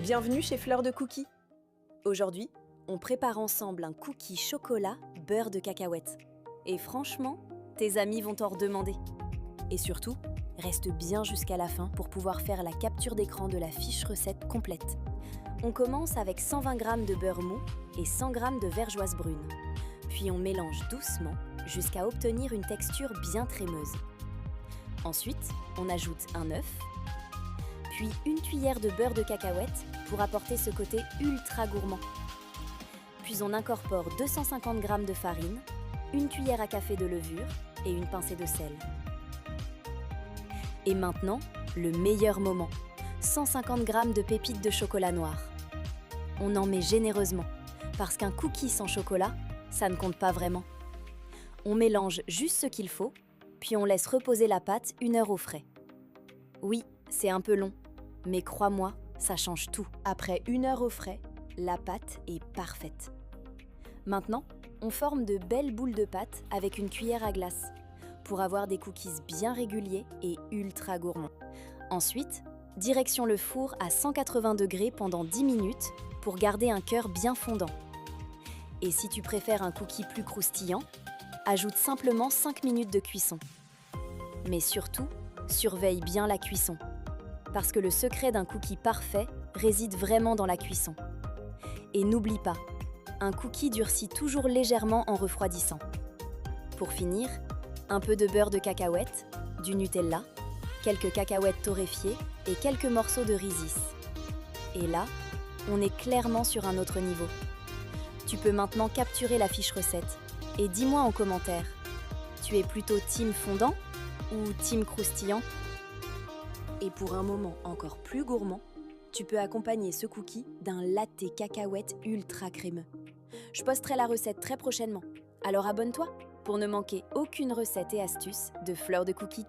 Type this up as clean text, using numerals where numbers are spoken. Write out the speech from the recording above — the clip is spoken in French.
Bienvenue chez Fleur de Cookies. Aujourd'hui, on prépare ensemble un cookie chocolat beurre de cacahuète. Et franchement, tes amis vont t'en redemander. Et surtout, reste bien jusqu'à la fin pour pouvoir faire la capture d'écran de la fiche recette complète. On commence avec 120 g de beurre mou et 100 g de vergeoise brune. Puis on mélange doucement jusqu'à obtenir une texture bien crémeuse. Ensuite, on ajoute un œuf, puis une cuillère de beurre de cacahuète pour apporter ce côté ultra gourmand. Puis on incorpore 250 g de farine, une cuillère à café de levure et une pincée de sel. Et maintenant, le meilleur moment, 150 g de pépites de chocolat noir. On en met généreusement, parce qu'un cookie sans chocolat, ça ne compte pas vraiment. On mélange juste ce qu'il faut, puis on laisse reposer la pâte 1 heure au frais. Oui, c'est un peu long, mais crois-moi, ça change tout. Après 1 heure au frais, la pâte est parfaite. Maintenant, on forme de belles boules de pâte avec une cuillère à glace pour avoir des cookies bien réguliers et ultra gourmands. Ensuite, direction le four à 180 degrés pendant 10 minutes pour garder un cœur bien fondant. Et si tu préfères un cookie plus croustillant, ajoute simplement 5 minutes de cuisson. Mais surtout, surveille bien la cuisson, parce que le secret d'un cookie parfait réside vraiment dans la cuisson. Et n'oublie pas, un cookie durcit toujours légèrement en refroidissant. Pour finir, un peu de beurre de cacahuète, du Nutella, quelques cacahuètes torréfiées et quelques morceaux de Reese's. Et là, on est clairement sur un autre niveau. Tu peux maintenant capturer la fiche recette et dis-moi en commentaire, tu es plutôt team fondant ou team croustillant? Et pour un moment encore plus gourmand, tu peux accompagner ce cookie d'un latte cacahuète ultra crémeux. Je posterai la recette très prochainement, alors abonne-toi pour ne manquer aucune recette et astuce de Fleur de Cookies.